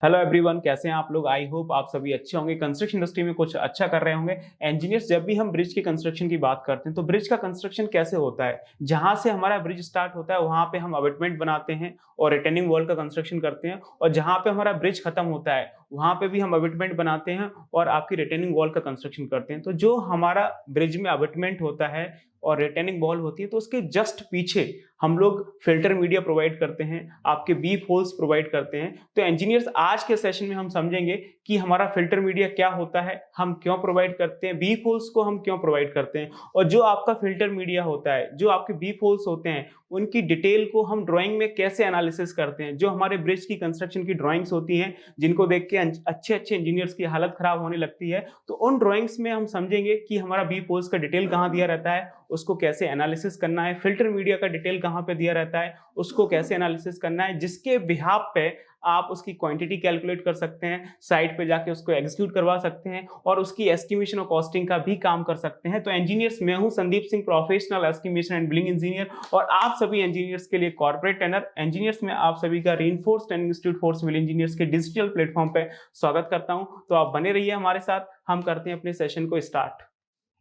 Hello everyone, कैसे हैं आप लोग। आई होप आप सभी अच्छे होंगे, कंस्ट्रक्शन इंडस्ट्री में कुछ अच्छा कर रहे होंगे। इंजीनियर्स, जब भी हम ब्रिज के कंस्ट्रक्शन की बात करते हैं तो ब्रिज का कंस्ट्रक्शन कैसे होता है। जहां से हमारा ब्रिज स्टार्ट होता है वहां पे हम अबटमेंट बनाते हैं और रिटेनिंग वॉल का कंस्ट्रक्शन करते हैं, और जहां पे हमारा ब्रिज खत्म होता है वहां पे भी हम अबटमेंट बनाते हैं और आपकी रिटेनिंग वॉल का कंस्ट्रक्शन करते हैं। तो जो हमारा ब्रिज में अबटमेंट होता है और रिटेनिंग वॉल होती है तो उसके जस्ट पीछे हम लोग फिल्टर मीडिया प्रोवाइड करते हैं, आपके बीफ होल्स प्रोवाइड करते हैं। तो इंजीनियर्स, आज के सेशन में हम समझेंगे कि हमारा फिल्टर मीडिया क्या होता है, हम क्यों प्रोवाइड करते हैं, बीफ होल्स को हम क्यों प्रोवाइड करते हैं, और जो आपका फिल्टर मीडिया होता है, जो आपके बीफ होल्स होते हैं, उनकी डिटेल को हम ड्राइंग में कैसे एनालिसिस करते हैं। जो हमारे ब्रिज की कंस्ट्रक्शन की ड्राइंग्स होती हैं, जिनको देख के अच्छे अच्छे इंजीनियर्स की हालत खराब होने लगती है, तो उन ड्राइंग्स में हम समझेंगे कि हमारा बीफ होल्स का डिटेल कहाँ दिया रहता है, उसको कैसे एनालिसिस करना है, फिल्टर मीडिया का डिटेल कहाँ पे दिया रहता है, उसको कैसे एनालिसिस करना है, जिसके बिहाफ पे आप उसकी क्वांटिटी कैलकुलेट कर सकते हैं, साइट पे जाके उसको एग्जीक्यूट करवा सकते हैं और उसकी एस्टिमेशन और कॉस्टिंग का भी काम कर सकते हैं। तो इंजीनियर्स, मैं हूं Sandeep Singh, professional estimation and billing engineer, और आप सभी इंजीनियर्स के लिए कॉर्पोरेट ट्रेनर। इंजीनियर्स में आप सभी का reinforced training institute for civil engineers के डिजिटल प्लेटफॉर्म पे स्वागत करता हूं। तो आप बने रहिए हमारे साथ, हम करते हैं अपने सेशन को स्टार्ट।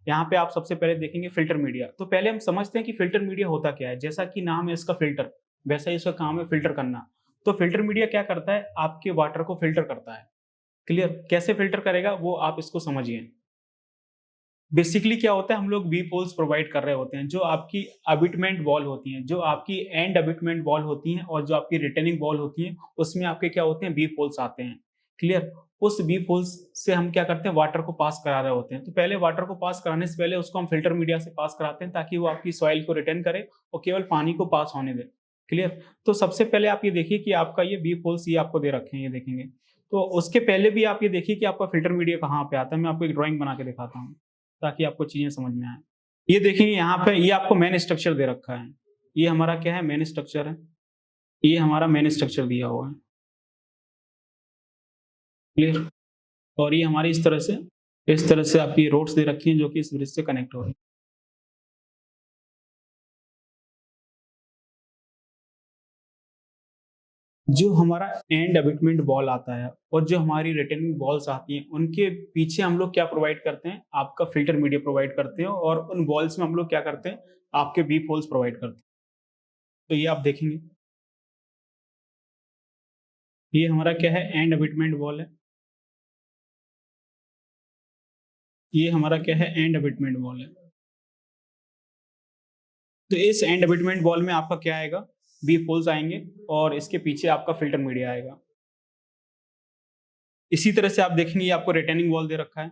यहाँ पे आप सबसे पहले देखेंगे फिल्टर मीडिया। तो पहले हम समझते हैं कि फिल्टर मीडिया होता क्या है। जैसा कि नाम है इसका फिल्टर, वैसा ही इसका काम है फिल्टर करना। तो फिल्टर मीडिया क्या करता है, आपके वाटर को फिल्टर करता है। क्लियर? कैसे फिल्टर करेगा वो आप इसको समझिए। बेसिकली क्या होता है, हम लोग वीप होल्स प्रोवाइड कर रहे होते हैं। जो आपकी अबिटमेंट वॉल होती हैं, जो आपकी एंड अबिटमेंट वॉल होती हैं और जो आपकी रिटेनिंग वॉल होती है, उसमें आपके क्या होते हैं, वीप होल्स आते हैं। क्लियर? उस वीप होल्स से हम क्या करते हैं, वाटर को पास करा रहे होते हैं। तो पहले वाटर को पास कराने से पहले उसको हम फिल्टर मीडिया से पास कराते हैं, ताकि वो आपकी सॉइल को रिटेन करे और केवल पानी को पास होने दे। क्लियर? तो सबसे पहले आप ये देखिए कि आपका ये वीप होल्स ये आपको दे रखे हैं, ये देखेंगे। तो उसके पहले भी आप ये देखिए कि आपका फिल्टर मीडिया कहाँ पे आता है। मैं आपको एक ड्राइंग बना के दिखाता हूँ ताकि आपको चीजें समझ में आए। ये देखिए, यहाँ पे ये आपको मेन स्ट्रक्चर दे रखा है। ये हमारा क्या है, मेन स्ट्रक्चर है। ये हमारा मेन स्ट्रक्चर दिया हुआ है। क्लियर? और ये हमारी इस तरह से आपकी रोड्स दे रखी हैं जो कि इस ब्रिज से कनेक्ट हो रही हैं। जो हमारा एंड अबिटमेंट वॉल आता है और जो हमारी रिटेनिंग वॉल्स आती हैं, उनके पीछे हम लोग क्या प्रोवाइड करते हैं, आपका फिल्टर मीडिया प्रोवाइड करते हैं, और उन वॉल्स में हम लोग क्या करते हैं, आपके बीप होल्स प्रोवाइड करते हैं। तो ये आप देखेंगे, ये हमारा क्या है, एंड अबिटमेंट वॉल है। ये हमारा क्या है, एंड अबिटमेंट वॉल है। तो इस एंड अबिटमेंट वॉल में आपका क्या आएगा, बी पोल्स आएंगे, और इसके पीछे आपका फिल्टर मीडिया आएगा। इसी तरह से आप देखेंगे, ये आपको रिटेनिंग वॉल दे रखा है,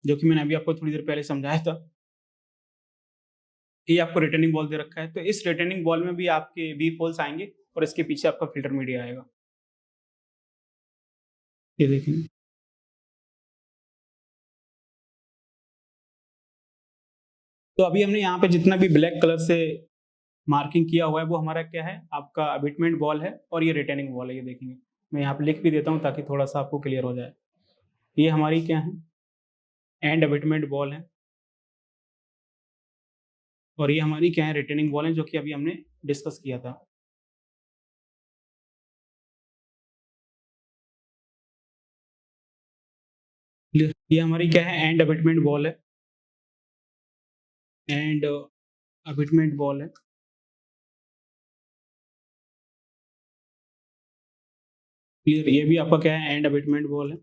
जो कि मैंने अभी आपको थोड़ी देर पहले समझाया था। ये आपको रिटेनिंग वॉल दे रखा है। तो इस रिटेनिंग वॉल में भी आपके बी पोल्स आएंगे और इसके पीछे आपका फिल्टर मीडिया आएगा। ये देखेंगे। तो अभी हमने यहाँ पे जितना भी ब्लैक कलर से मार्किंग किया हुआ है, वो हमारा क्या है, आपका अबिटमेंट वॉल है, और ये रिटेनिंग वॉल है। ये देखेंगे, मैं यहाँ पे लिख भी देता हूँ ताकि थोड़ा सा आपको क्लियर हो जाए। ये हमारी क्या है, एंड अबिटमेंट वॉल है, और ये हमारी क्या है, रिटेनिंग वॉल है, जो कि अभी हमने डिस्कस किया था। क्लियर? ये हमारी क्या है, एंड अबिटमेंट वॉल है, एंड अबिटमेंट वॉल है। क्लियर? ये भी आपका क्या है, एंड अबिटमेंट वॉल है।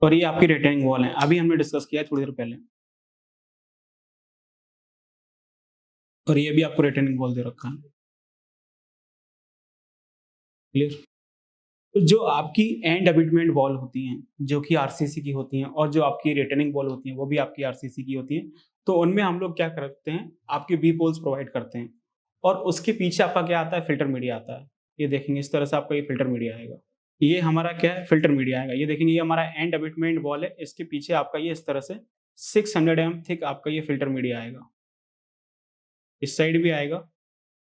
और ये आपकी रिटेनिंग वॉल है, अभी हमने डिस्कस किया है थोड़ी देर पहले। और ये भी आपको रिटेनिंग वॉल दे रखा है। क्लियर? तो जो आपकी एंड अबिटमेंट वॉल होती हैं, जो कि आरसीसी की होती हैं, और जो आपकी रिटेनिंग वॉल होती हैं, वो भी आपकी आरसीसी की होती हैं। तो उनमें हम लोग क्या करते हैं, आपके बी पोल्स प्रोवाइड करते हैं, और उसके पीछे आपका क्या आता है, फिल्टर मीडिया आता है। ये देखेंगे, इस तरह से आपका ये फिल्टर मीडिया आएगा। ये हमारा क्या है, फिल्टर मीडिया आएगा। ये देखेंगे, ये हमारा एंड अबिटमेंट वॉल है, इसके पीछे आपका ये इस तरह से 600 थिक आपका ये फिल्टर मीडिया आएगा। इस साइड भी आएगा,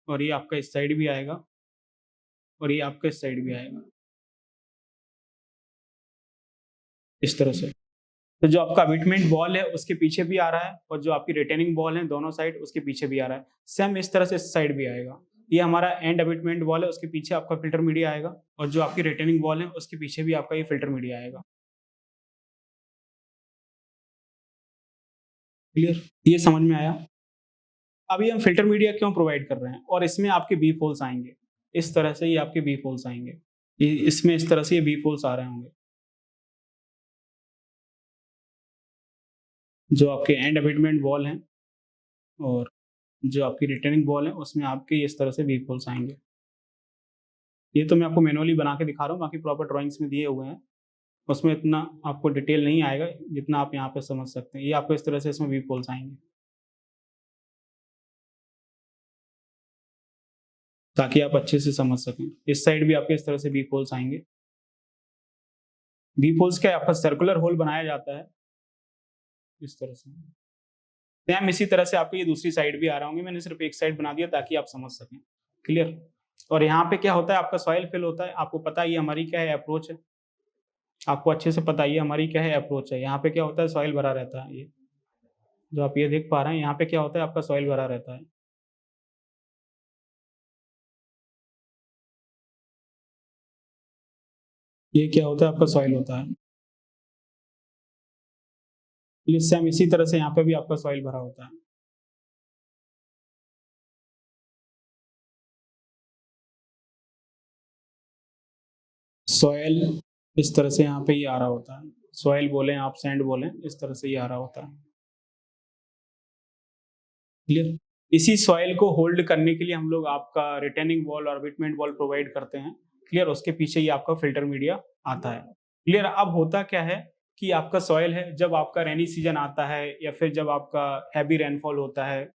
और ये आपका इस साइड भी आएगा, और ये आपका इस साइड भी आएगा, इस तरह से। तो जो आपका अबिटमेंट वॉल है उसके पीछे भी आ रहा है और जो आपकी रिटेनिंग वॉल है दोनों साइड उसके पीछे भी आ रहा है। सेम इस तरह से इस साइड भी आएगा। ये हमारा एंड अबिटमेंट वॉल है, उसके पीछे आपका फिल्टर मीडिया आएगा और जो आपकी रिटेनिंग वॉल है उसके पीछे भी आपका ये फिल्टर मीडिया आएगा। क्लियर? ये समझ में आया? अभी हम फिल्टर मीडिया क्यों प्रोवाइड कर रहे हैं और इसमें आपके बी पोल्स आएँगे। इस तरह से ये आपके बी पोल्स आएँगे। ये इसमें इस तरह से ये बी पोल्स आ रहे होंगे। जो आपके एंड अबिटमेंट वॉल हैं और जो आपकी रिटेनिंग वॉल है उसमें आपके इस तरह से वी पोल्स आएँगे। ये तो मैं आपको मैनुअली बना के दिखा रहा हूँ, बाकी प्रॉपर ड्राइंग्स में दिए हुए हैं। उसमें इतना आपको डिटेल नहीं आएगा जितना आप यहाँ पे समझ सकते हैं। ये आपको इस तरह से इसमें वी पोल्स आएँगे, ताकि आप अच्छे से समझ सकें। इस साइड भी आपके इस तरह से वी पोल्स आएँगे। वी पोल्स क्या है, आपका सर्कुलर होल बनाया जाता है, इस तरह से। सेम इसी तरह से आपको ये दूसरी साइड भी आ रहे होंगे, मैंने सिर्फ़ एक साइड बना दिया ताकि आप समझ सकें। क्लियर? और यहाँ पे क्या होता है, आपका सॉइल फिल होता है, आपको पता है ये हमारी क्या है, अप्रोच है। आपको अच्छे से पता है ये हमारी क्या है, अप्रोच है। यहाँ पे क्या होता है, सॉइल भरा रहता है ये। जो आप ये देख पा रहे हैं, यहाँ पे क्या होता है, आपका सॉइल भरा रहता है। ये क्या होता है, आपका सॉइल होता है। ये सेम इसी तरह से यहाँ पे भी आपका सॉइल भरा होता है। सॉइल इस तरह से यहाँ पे ये आ रहा होता है। सॉइल बोलें आप, सैंड बोलें, इस तरह से ये आ रहा होता है। क्लियर? इसी सॉइल को होल्ड करने के लिए हम लोग आपका रिटेनिंग वॉल और अबिटमेंट वॉल प्रोवाइड करते हैं। क्लियर? उसके पीछे ये आपका फिल्टर मीडिया आता है। क्लियर? अब होता क्या है कि आपका सॉइल है, जब आपका रेनी सीजन आता है या फिर जब आपका हैवी रेनफॉल होता है,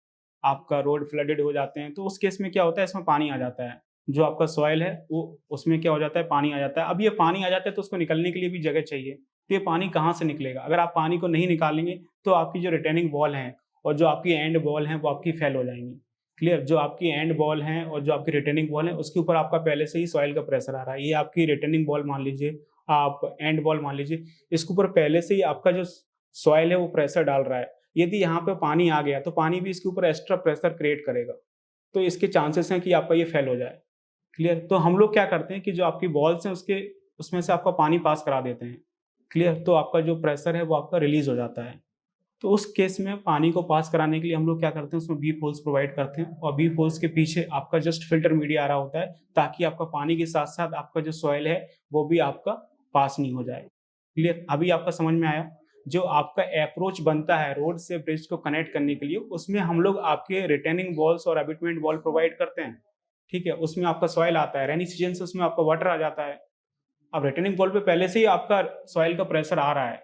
आपका रोड फ्लडेड हो जाते हैं, तो उस केस में क्या होता है, इसमें पानी आ जाता है। जो आपका सॉइल है वो उसमें क्या हो जाता है, पानी आ जाता है। अब ये पानी आ जाता है तो उसको निकलने के लिए भी जगह चाहिए। तो ये पानी कहाँ से निकलेगा? अगर आप पानी को नहीं निकालेंगे तो आपकी जो रिटेनिंग वॉल है और जो आपकी एंड वॉल है वो आपकी फेल हो जाएँगी। क्लियर? जो आपकी एंड वॉल है और जो आपकी रिटेनिंग वॉल है उसके ऊपर आपका पहले से ही सॉइल का प्रेशर आ रहा है। ये आपकी रिटेनिंग वॉल मान लीजिए, आप एंड वॉल मान लीजिए, इसके ऊपर पहले से ही आपका जो सॉइल है वो प्रेशर डाल रहा है। यदि यहाँ पे पानी आ गया तो पानी भी इसके ऊपर एक्स्ट्रा प्रेशर क्रिएट करेगा। तो इसके चांसेस हैं कि आपका ये फेल हो जाए। क्लियर? तो हम लोग क्या करते हैं कि जो आपकी बॉल्स हैं उसके उसमें से आपका पानी पास करा देते हैं। क्लियर? तो आपका जो प्रेशर है वो आपका रिलीज़ हो जाता है। तो उस केस में पानी को पास कराने के लिए हम लोग क्या करते हैं, उसमें बीप होल्स प्रोवाइड करते हैं और बीप होल्स के पीछे आपका जस्ट फिल्टर मीडिया आ रहा होता है, ताकि आपका पानी के साथ-साथ आपका जो सॉइल है वो भी आपका पास नहीं हो जाए। क्लियर? अभी आपका समझ में आया? जो आपका अप्रोच बनता है रोड से ब्रिज को कनेक्ट करने के लिए, उसमें हम लोग आपके रिटेनिंग वॉल्स और अबिटमेंट वॉल प्रोवाइड करते हैं। ठीक है? उसमें आपका सॉइल आता है, रेनी सीजन से उसमें आपका वाटर आ जाता है। अब रिटेनिंग वॉल पे पहले से ही आपका सॉइल का प्रेशर आ रहा है।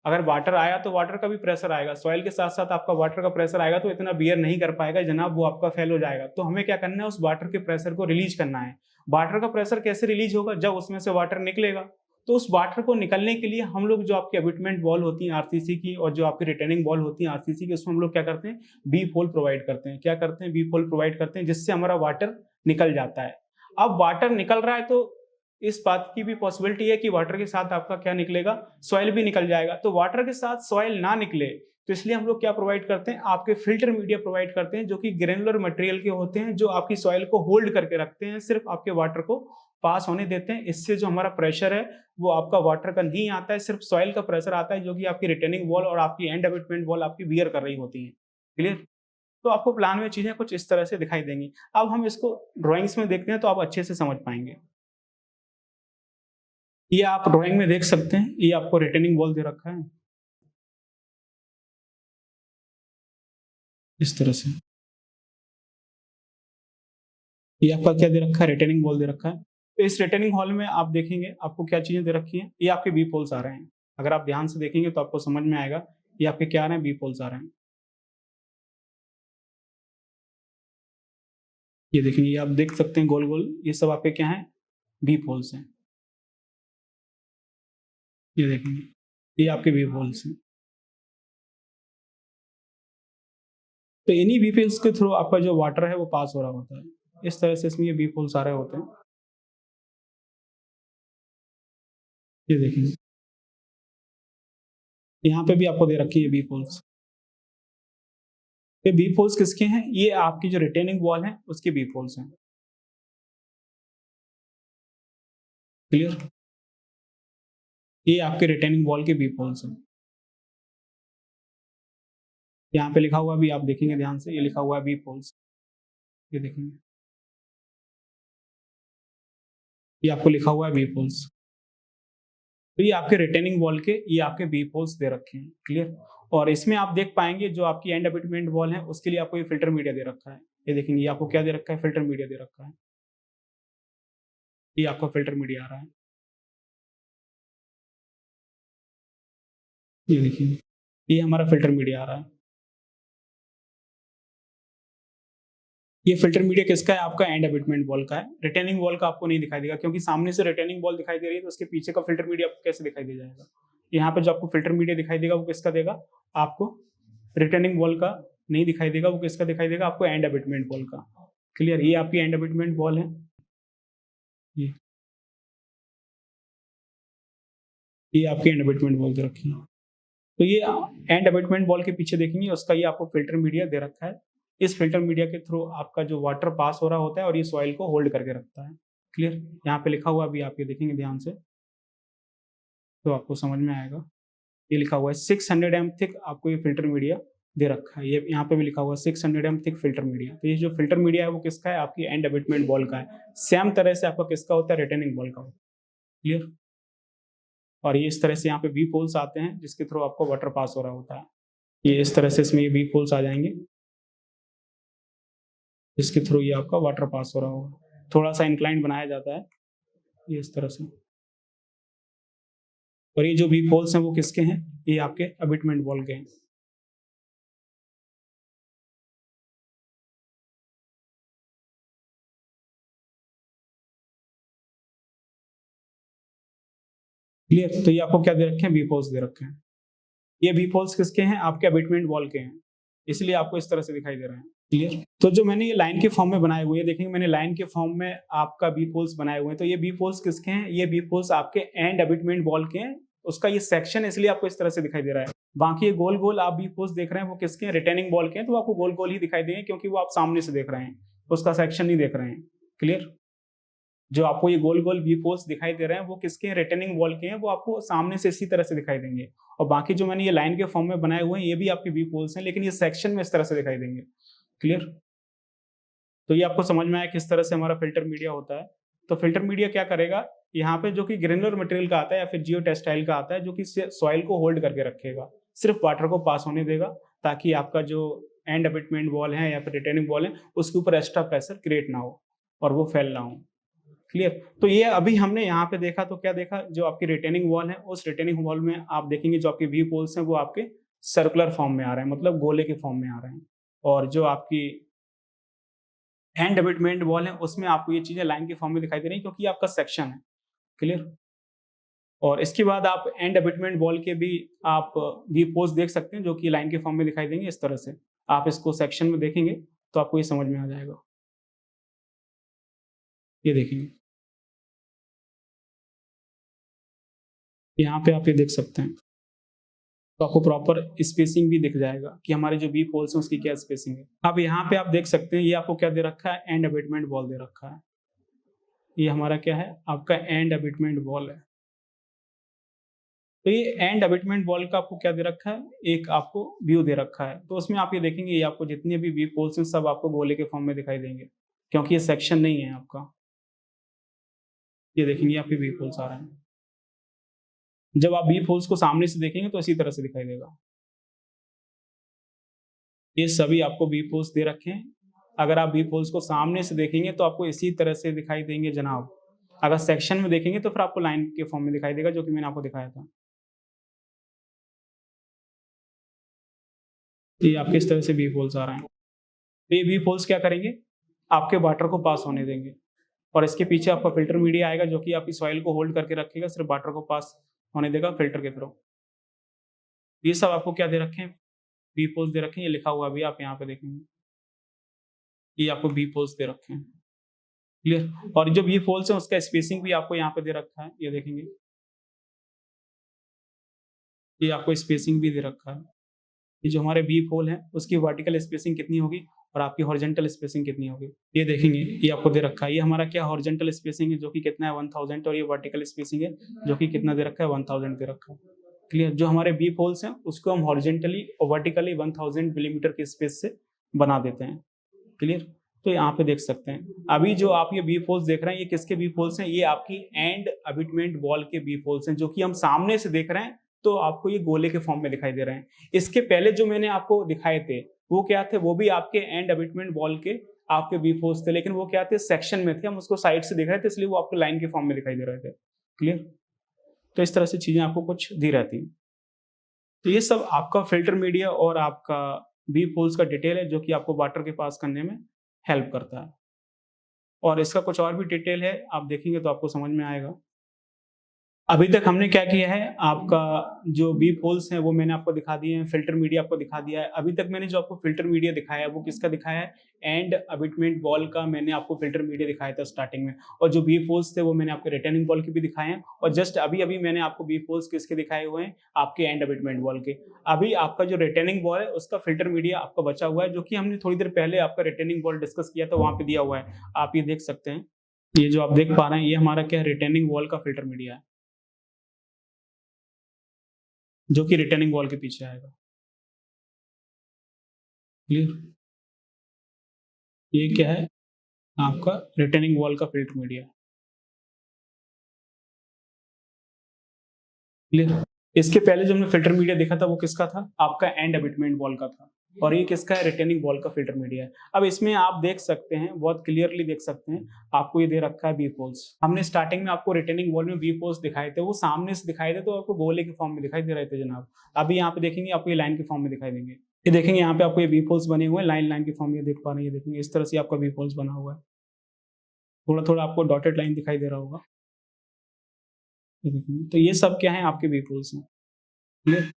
अगर वाटर आया तो वाटर का भी प्रेशर आएगा, सॉइल के साथ-साथ आपका वाटर का प्रेशर आएगा तो इतना बियर नहीं कर पाएगा जनाब, वो आपका फेल हो जाएगा। तो हमें क्या करना है, उस वाटर के प्रेशर को रिलीज़ करना है। वाटर का प्रेशर कैसे रिलीज़ होगा? जब उसमें से वाटर निकलेगा। तो उस वाटर को निकलने के लिए हम लोग जो आपकी अबिटमेंट वॉल होती है आरसीसी की और जो आपकी रिटेनिंग वॉल होती है आरसीसी की, उसमें हम लोग क्या करते हैं, बीप होल प्रोवाइड करते हैं। क्या करते हैं? बीप होल प्रोवाइड करते हैं जिससे हमारा वाटर निकल जाता है। अब वाटर निकल रहा है तो इस बात की भी पॉसिबिलिटी है कि वाटर के साथ आपका क्या निकलेगा, सॉइल भी निकल जाएगा। तो वाटर के साथ सॉइल ना निकले, तो इसलिए हम लोग क्या प्रोवाइड करते हैं, आपके फिल्टर मीडिया प्रोवाइड करते हैं जो कि ग्रेनुलर मटेरियल के होते हैं, जो आपकी सॉइल को होल्ड करके रखते हैं, सिर्फ आपके वाटर को पास होने देते हैं। इससे जो हमारा प्रेशर है वो आपका वाटर का नहीं आता है, सिर्फ सॉइल का प्रेशर आता है, जो कि आपकी रिटेनिंग वॉल और आपकी एंड अबिटमेंट वॉल आपकी बियर कर रही होती है। क्लियर? तो आपको प्लान में चीजें कुछ इस तरह से दिखाई देंगी। अब हम इसको ड्राइंग्स में देखते हैं तो आप अच्छे से समझ पाएंगे। ये आप ड्राइंग में देख सकते हैं, ये आपको रिटेनिंग वॉल दे रखा है, इस तरह से। ये आपका क्या दे रखा है, रिटेनिंग वॉल दे रखा है। तो इस रिटेनिंग हॉल में आप देखेंगे आपको क्या चीज़ें दे रखी हैं, ये आपके बी पोल्स आ रहे हैं। अगर आप ध्यान से देखेंगे तो आपको समझ में आएगा, ये आपके क्या आ रहे हैं, बी पोल्स आ रहे हैं। ये देखिए, ये आप देख सकते हैं गोल-गोल, ये सब आपके क्या हैं, बी पोल्स हैं। ये देखेंगे, ये आपके बी पोल्स हैं। तो इन्हीं बी पोल्स के थ्रू आपका जो वाटर है वो पास हो रहा होता है। इस तरह से इसमें ये बी पोल्स आ रहे होते हैं। ये देखेंगे। यहाँ पे भी आपको दे रखी है बी पोल्स। ये बी पोल्स किसके हैं? ये आपकी जो रिटेनिंग वॉल है उसके बी पोल्स हैं। क्लियर? ये आपके रिटेनिंग वॉल के बी पोल्स हैं। यहाँ पे लिखा हुआ भी आप देखेंगे ध्यान से, ये लिखा हुआ है बी पोल्स। ये देखेंगे, ये आपको लिखा हुआ है बी पोल्स। तो ये आपके रिटेनिंग वॉल के, ये आपके बी पोल्स दे रखे हैं। क्लियर? और इसमें आप देख पाएंगे जो आपकी एंड अबैटमेंट वॉल है उसके लिए आपको ये फिल्टर मीडिया दे रखा है। ये देखेंगे, ये आपको क्या दे रखा है? फिल्टर मीडिया दे रखा है। ये आपका फिल्टर मीडिया आ रहा है। ये देखिए, ये हमारा फिल्टर मीडिया आ रहा है। ये फिल्टर मीडिया किसका है? आपका एंड अबैटमेंट वॉल का है। रिटेनिंग वॉल का आपको नहीं दिखाई देगा क्योंकि सामने से रिटेनिंग वॉल दिखाई दे रही है, तो उसके पीछे का फिल्टर मीडिया आपको कैसे दिखाई दे जाएगा? यहाँ पे जो आपको फिल्टर मीडिया दिखाई देगा वो किसका देगा? आपको रिटेनिंग वॉल का नहीं दिखाई देगा, वो किसका दिखाई देगा? आपको एंड अबैटमेंट वॉल का। क्लियर? ये आपकी एंड अबैटमेंट वॉल है। ये ये आपकी एंड अबैटमेंट वॉल दे रखी है। तो ये एंड अबैटमेंट वॉल के पीछे देखेंगे उसका ये आपको फिल्टर मीडिया दे रखा है। इस फिल्टर मीडिया के थ्रू आपका जो वाटर पास हो रहा होता है और ये सॉइल को होल्ड करके रखता है। क्लियर? यहाँ पे लिखा हुआ भी आप ये देखेंगे ध्यान से तो आपको समझ में आएगा। ये लिखा हुआ है 600 एम थिक, आपको ये फिल्टर मीडिया दे रखा है। ये यहाँ पे भी लिखा हुआ है 600 एम थिक फिल्टर मीडिया। तो ये जो फिल्टर मीडिया है वो किसका है? आपकी एंड अबैटमेंट वॉल का है। सेम तरह से आपका किसका होता है? रिटेनिंग वॉल का होता है। क्लियर? और ये इस तरह से यहाँ पे वी पोल्स आते हैं जिसके थ्रू आपको वाटर पास हो रहा होता है। ये इस तरह से इसमें ये वी पोल्स आ जाएंगे जिसके थ्रू ये आपका वाटर पास हो रहा होगा। थोड़ा सा इंक्लाइंड बनाया जाता है ये इस तरह से। और ये जो वी पोल्स हैं वो किसके हैं? ये आपके अबैटमेंट वॉल के हैं। क्लियर? तो ये आपको क्या दे रखे हैं? वी पोल्स दे रखे हैं। ये वी पोल्स किसके हैं? आपके अबैटमेंट वॉल के हैं, इसलिए आपको इस तरह से दिखाई दे रहे हैं। क्लियर? तो जो मैंने ये लाइन के फॉर्म में बनाए हुए हैं, देखेंगे मैंने लाइन के फॉर्म में आपका बी पोल्स बनाए हुए हैं। तो ये बी पोल्स किसके हैं? ये बी पोल्स आपके एंड अबैटमेंट वॉल के हैं। उसका ये सेक्शन इसलिए आपको इस तरह से दिखाई दे रहा है। बाकी ये गोल गोल आप बी पोल्स देख रहे हैं वो किसके हैं? रिटेनिंग वॉल के हैं, तो आपको गोल गोल ही दिखाई देंगे क्योंकि वो आप सामने से देख रहे हैं, उसका सेक्शन नहीं देख रहे हैं। क्लियर? जो आपको ये गोल गोल बी पोल्स दिखाई दे रहे हैं वो किसके हैं? रिटेनिंग वॉल के हैं, वो आपको सामने से इसी तरह से दिखाई देंगे। और बाकी जो मैंने ये लाइन के फॉर्म में बनाए हुए हैं ये भी आपके बी पोल्स हैं, लेकिन ये सेक्शन में इस तरह से दिखाई देंगे। क्लियर? तो ये आपको समझ में आया किस तरह से हमारा फिल्टर मीडिया होता है। तो फिल्टर मीडिया क्या करेगा? यहाँ पे जो कि ग्रेनुलर मटेरियल का आता है या फिर जियो टेक्सटाइल का आता है जो कि सॉइल को होल्ड करके रखेगा, सिर्फ वाटर को पास होने देगा ताकि आपका जो एंड अबैटमेंट वॉल है या फिर रिटेनिंग वॉल है उसके ऊपर एक्स्ट्रा प्रेशर क्रिएट ना हो और वो फैल ना हो। क्लियर? तो ये अभी हमने यहाँ पे देखा तो क्या देखा? जो आपकी रिटेनिंग वॉल है उस रिटेनिंग वॉल में आप देखेंगे जो आपके वी पोल्स हैं वो आपके सर्कुलर फॉर्म में आ रहे हैं, मतलब गोले के फॉर्म में आ रहे हैं। और जो आपकी एंड अबैटमेंट वॉल है उसमें आपको ये चीजें लाइन के फॉर्म में दिखाई दे रही है क्योंकि ये आपका सेक्शन है। क्लियर? और इसके बाद आप एंड अबैटमेंट वॉल के भी आप वी पोल्स देख सकते हैं जो कि लाइन के फॉर्म में दिखाई देंगे इस तरह से। आप इसको सेक्शन में देखेंगे तो आपको ये समझ में आ जाएगा। ये देखेंगे, यहाँ पे आप ये देख सकते हैं तो आपको प्रॉपर स्पेसिंग भी दिख जाएगा कि हमारे जो बी पोल्स हैं उसकी क्या स्पेसिंग है। अब यहाँ पे आप देख सकते हैं ये आपको क्या दे रखा है? एंड अबैटमेंट वॉल दे रखा है। ये हमारा क्या है? आपका एंड अबैटमेंट वॉल है। तो ये एंड अबैटमेंट वॉल का आपको क्या दे रखा है? एक आपको व्यू दे रखा है। तो उसमें आप ये देखेंगे ये आपको जितने भी वी पोल्स हैं सब आपको गोले के फॉर्म में दिखाई देंगे क्योंकि ये सेक्शन नहीं है आपका। ये देखेंगे आपके वी पोल्स आ रहे हैं। जब आप वी पोल्स को सामने से देखेंगे तो इसी तरह से दिखाई देगा। ये सभी आपको वी पोल्स दे रखे हैं। अगर आप वी पोल्स को सामने से देखेंगे तो आपको इसी तरह से दिखाई देंगे जनाब। अगर सेक्शन में देखेंगे तो फिर आपको लाइन के फॉर्म में दिखाई देगा जो कि मैंने आपको दिखाया था। ये आपके इस तरह से वी पोल्स आ रहे हैं। तो ये वी पोल्स क्या करेंगे? आपके वाटर को पास होने देंगे और इसके पीछे आपका फिल्टर मीडिया आएगा जो कि आपकी सॉइल को होल्ड करके रखेगा, सिर्फ वाटर को पास होने देगा फिल्टर के थ्रू। ये सब आपको क्या दे रखे हैं? वी पोल्स दे रखे हैं। ये लिखा हुआ भी आप यहाँ पे देखेंगे, ये आपको वी पोल्स दे रखे हैं। क्लियर? और जो वी पोल्स है उसका स्पेसिंग भी आपको यहाँ पे दे रखा है। ये देखेंगे ये आपको स्पेसिंग भी दे रखा है। ये जो हमारे बीप होल है उसकी वर्टिकल स्पेसिंग कितनी होगी और आपकी हॉरिजॉन्टल स्पेसिंग कितनी होगी, ये देखेंगे। ये आपको दे रखा है, ये हमारा क्या हॉरिजॉन्टल स्पेसिंग है जो कि कितना है 1000, और ये वर्टिकल स्पेसिंग है जो कि कितना दे रखा है 1000 दे रखा है। क्लियर। जो हमारे बीप होल्स हैं उसको हम हॉरिजॉन्टली और वर्टिकली 1000 मिलीमीटर के स्पेस से बना देते हैं। क्लियर। तो यहाँ पे देख सकते हैं अभी जो आप ये बीप होल्स देख रहे हैं ये किसके बीप होल्स हैं, ये आपकी एंड अबिटमेंट वॉल के बीप होल्स हैं जो कि हम सामने से देख रहे हैं तो आपको ये गोले के फॉर्म में दिखाई दे रहे हैं। इसके पहले जो मैंने आपको दिखाए थे वो क्या थे, वो भी आपके एंड अबिटमेंट वॉल के आपके बीप होल्स थे, लेकिन वो क्या थे सेक्शन में थे, हम उसको साइड से देख रहे थे इसलिए वो आपको लाइन के फॉर्म में दिखाई दे रहे थे। क्लियर। तो इस तरह से चीजें आपको कुछ दी रहती हैं। तो ये सब आपका फिल्टर मीडिया और आपका बीप होल्स का डिटेल है जो कि आपको वाटर के पास करने में हेल्प करता है। और इसका कुछ और भी डिटेल है, आप देखेंगे तो आपको समझ में आएगा। अभी तक हमने क्या किया है, आपका जो बीप होल्स हैं वो मैंने आपको दिखा दिए हैं, फिल्टर मीडिया आपको दिखा दिया है। अभी तक मैंने जो आपको फिल्टर मीडिया दिखाया है वो किसका दिखाया है, एंड अबिटमेंट वॉल का मैंने आपको फिल्टर मीडिया दिखाया था स्टार्टिंग में। और जो बीप होल्स थे वो मैंने आपके रिटर्निंग वॉल के भी दिखाए हैं, और जस्ट अभी अभी मैंने आपको बीप होल्स किसके दिखाए हुए हैं, आपके एंड अबिटमेंट वॉल के। अभी आपका जो रिटर्निंग वॉल है उसका फिल्टर मीडिया आपका बचा हुआ है जो कि हमने थोड़ी देर पहले आपका रिटर्निंग वॉल डिस्कस किया था, वहां पे दिया हुआ है, आप ये देख सकते हैं। ये जो आप देख पा रहे हैं ये हमारा क्या है, रिटर्निंग वॉल का फिल्टर मीडिया है जो कि रिटर्निंग वॉल के पीछे आएगा। क्लियर। ये क्या है, आपका रिटर्निंग वॉल का फिल्टर मीडिया। क्लियर। इसके पहले जो हमने फिल्टर मीडिया देखा था वो किसका था, आपका एंड अबिटमेंट वॉल का था, और ये किसका है, रिटर्निंग वॉल का फिल्टर मीडिया है। अब इसमें आप देख सकते हैं, बहुत क्लियरली देख सकते हैं, आपको ये दे रखा है बीप होल्स। हमने स्टार्टिंग में आपको रिटर्निंग वॉल में बीप होल्स दिखाए थे, वो सामने से दिखाए थे तो आपको गोले के फॉर्म में दिखाई दे रहे थे जनाब। अभी यहाँ पे देखेंगे आपको ये लाइन के फॉर्म में दिखाई देंगे। ये देखेंगे यहाँ पे आपको ये बीप होल्स बने हुए हैं, लाइन लाइन के फॉर्म में देख पा रहे हैं। ये देखेंगे इस तरह से आपका बीप होल्स बना हुआ है, थोड़ा थोड़ा आपको डॉटेड लाइन दिखाई दे रहा होगा। ये देखेंगे, तो ये सब क्या है, आपके बीप होल्स हैं। क्लियर।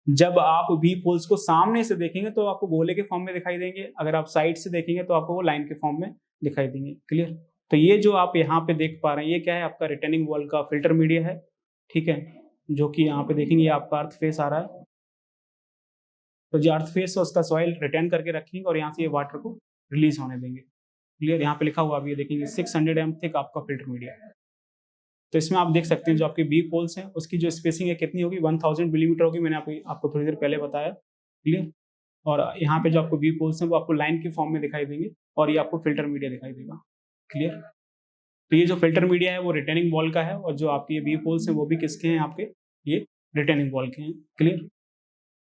जब आप वी पोल्स को सामने से देखेंगे तो आपको गोले के फॉर्म में दिखाई देंगे, अगर आप साइड से देखेंगे तो आपको वो लाइन के फॉर्म में दिखाई देंगे। क्लियर। तो ये जो आप यहाँ पे देख पा रहे हैं ये क्या है, आपका रिटर्निंग वॉल का फिल्टर मीडिया है। ठीक है, जो कि यहाँ पे देखेंगे ये आपका अर्थ फेस आ रहा है, तो जो अर्थ फेस है उसका सॉइल रिटर्न करके रखेंगे और यहाँ से ये वाटर को रिलीज होने देंगे। क्लियर। यहाँ पे लिखा हुआ अभी देखेंगे 600 एम थिक आपका फिल्टर मीडिया है। तो इसमें आप देख सकते हैं जो आपके बी पोल्स हैं उसकी जो स्पेसिंग है कितनी होगी, 1000 मिलीमीटर होगी, मैंने आपको थोड़ी देर पहले बताया। क्लियर। और यहाँ पे जो आपको बी पोल्स हैं वो आपको लाइन के फॉर्म में दिखाई देंगे, और ये आपको फिल्टर मीडिया दिखाई देगा। क्लियर। तो ये जो फिल्टर मीडिया है वो रिटर्निंग वॉल का है, और जो आपके ये बी पोल्स हैं वो भी किसके हैं, आपके ये रिटर्निंग वॉल के हैं। क्लियर।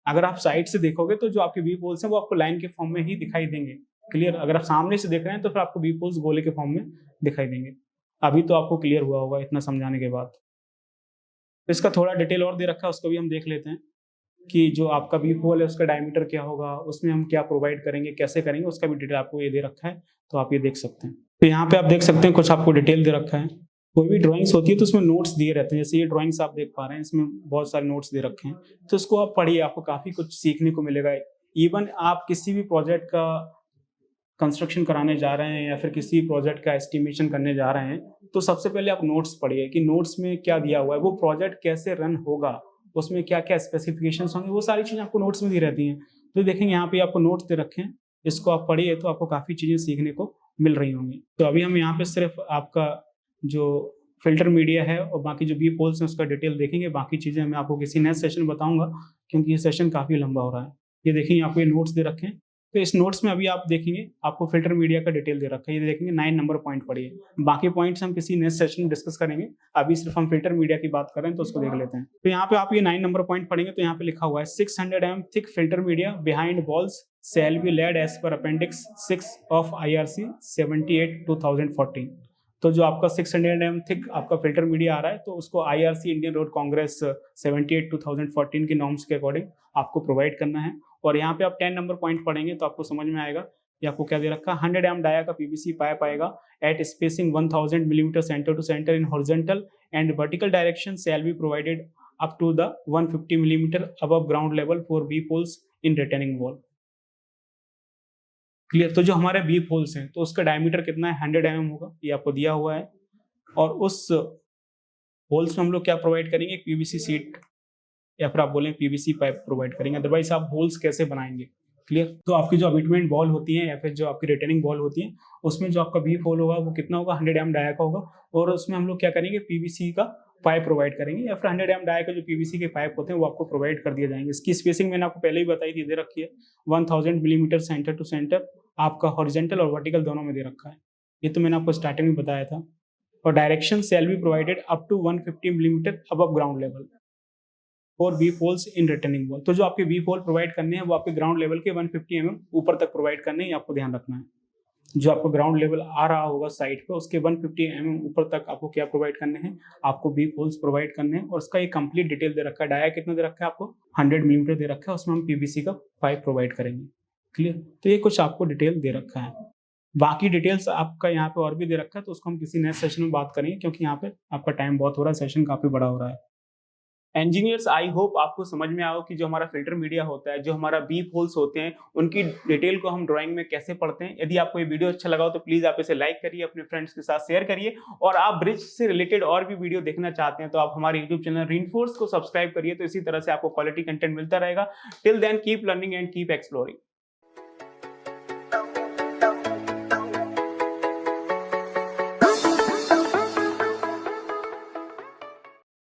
अगर आप साइड से देखोगे तो जो आपके बी पोल्स हैं वो आपको लाइन के फॉर्म में ही दिखाई देंगे। क्लियर। अगर आप सामने से देख रहे हैं तो फिर आपको बी पोल्स गोले के फॉर्म में दिखाई देंगे। अभी तो आपको क्लियर हुआ होगा इतना समझाने के बाद। तो इसका थोड़ा डिटेल और दे रखा है, उसको भी हम देख लेते हैं कि जो आपका बी होल है उसका डायमीटर क्या होगा, उसमें हम क्या प्रोवाइड करेंगे, कैसे करेंगे, उसका भी डिटेल आपको ये दे रखा है, तो आप ये देख सकते हैं। तो यहाँ पे आप देख सकते हैं कुछ आपको डिटेल दे रखा है। कोई भी ड्राइंग्स होती है तो उसमें नोट्स दिए रहते हैं, जैसे ये ड्राइंग्स आप देख पा रहे हैं इसमें बहुत सारे नोट्स दे रखे हैं, तो इसको आप पढ़िए, आपको काफी कुछ सीखने को मिलेगा। इवन आप किसी भी प्रोजेक्ट का कंस्ट्रक्शन कराने जा रहे हैं या फिर किसी प्रोजेक्ट का एस्टिमेशन करने जा रहे हैं तो सबसे पहले आप नोट्स पढ़िए कि नोट्स में क्या दिया हुआ है, वो प्रोजेक्ट कैसे रन होगा, उसमें क्या क्या स्पेसिफिकेशंस होंगे, वो सारी चीज़ें आपको नोट्स में दी रहती हैं। तो देखेंगे यहाँ पे आपको नोट्स दे रखे हैं, इसको आप पढ़िए तो आपको काफ़ी चीज़ें सीखने को मिल रही होंगी। तो अभी हम यहाँ पे सिर्फ आपका जो फिल्टर मीडिया है और बाकी जो बी पोल्स हैं उसका डिटेल देखेंगे, बाकी चीज़ें मैं आपको किसी नेक्स्ट सेशन बताऊंगा क्योंकि ये सेशन काफ़ी लंबा हो रहा है। ये देखेंगे आपको ये नोट्स दे रखे हैं, तो इस नोट्स में अभी आप देखेंगे आपको फिल्टर मीडिया का डिटेल दे रखा है, ये देखेंगे 9 नंबर पॉइंट पढ़िए, बाकी पॉइंट्स हम किसी नेक्स्ट सेशन में डिस्कस करेंगे, अभी सिर्फ हम फिल्टर मीडिया की बात कर रहे हैं तो उसको देख लेते हैं। तो यहाँ पे आप ये 9 नंबर पॉइंट पढ़ेंगे तो यहाँ पे लिखा हुआ है 600 m thick filter media behind walls shall be laid as per appendix 6 of IRC 78/2014। तो जो आपका 600 एम थिक आपका फिल्टर मीडिया आ रहा है तो उसको IRC इंडियन रोड कांग्रेस 78/2014 की नॉर्म्स के अकॉर्डिंग आपको प्रोवाइड करना है। और यहाँ पे आप 10 नंबर पॉइंट पढ़ेंगे तो आपको समझ में आएगा ये आपको क्या दे रखा है, 100 एम डाया का PVC पाइप आएगा at spacing 1000 millimetre centre to centre in horizontal and vertical direction shall be provided up to the 150 millimetre above ground level for weep holes in retaining wall. Clear. तो जो हमारे B poles हैं तो उसका diameter कितना है, 100 mm होगा, ये आपको दिया हुआ है। और उस होल्स में हम लोग क्या प्रोवाइड करेंगे, एक PVC सीट, या फिर आप बोलें पीवीसी पाइप प्रोवाइड करेंगे, अदरवाइज आप होल्स कैसे बनाएंगे। क्लियर। तो आपकी जो अबिटमेंट बॉल होती है या फिर जो आपकी रिटर्निंग बॉल होती है, उसमें जो आपका वी होल होगा वो कितना होगा, 100 एम डाया का होगा, और उसमें हम लोग क्या करेंगे, पीवीसी का पाइप प्रोवाइड करेंगे, या फिर 100 एम डाया का जो पीवीसी के पाइप होते हैं वो आपको प्रोवाइड कर दिए जाएंगे। इसकी स्पेसिंग मैंने आपको पहले ही बताई थी, दे रखी है 1000 मिलीमीटर सेंटर टू सेंटर, आपका हॉरिजेंटल और वर्टिकल दोनों में दे रखा है, ये तो मैंने आपको स्टार्टिंग में बताया था। और direction shall be provided up to 150 millimetre above ground level और V holes in returning ball. तो जो आपके वी होल प्रोवाइड करने हैं वो आपके ग्राउंड लेवल के 150 mm ऊपर तक प्रोवाइड करने हैं, आपको ध्यान रखना है। जो आपको ग्राउंड लेवल आ रहा होगा साइड पे, उसके 150 mm ऊपर तक आपको क्या प्रोवाइड करने हैं, आपको वी होल्स प्रोवाइड करने हैं। और उसका एक कंप्लीट डिटेल दे रखा है, डाया कितना दे रखा है आपको, 100 मिलीमीटर दे रखा है, उसमें हम पीवीसी का पाइप प्रोवाइड करेंगे। क्लियर। तो ये कुछ आपको डिटेल दे रखा है, बाकी डिटेल्स आपका यहाँ पे और भी दे रखा है, तो उसको हम किसी नेक्स्ट सेशन में बात करेंगे, क्योंकि यहाँ पे आपका टाइम बहुत हो रहा है, सेशन काफी बड़ा हो रहा है। इंजीनियर्स, आई होप आपको समझ में आओ कि जो हमारा फिल्टर मीडिया होता है, जो हमारा बीप होल्स होते हैं, उनकी डिटेल को हम ड्राइंग में कैसे पढ़ते हैं। यदि आपको ये वीडियो अच्छा लगा हो तो प्लीज आप इसे लाइक करिए, अपने फ्रेंड्स के साथ शेयर करिए, और आप ब्रिज से रिलेटेड और भी वीडियो देखना चाहते हैं तो आप हमारे यूट्यूब चैनल रीइंफोर्स को सब्सक्राइब करिए, तो इसी तरह से आपको क्वालिटी कंटेंट मिलता रहेगा। Till then keep learning and keep exploring.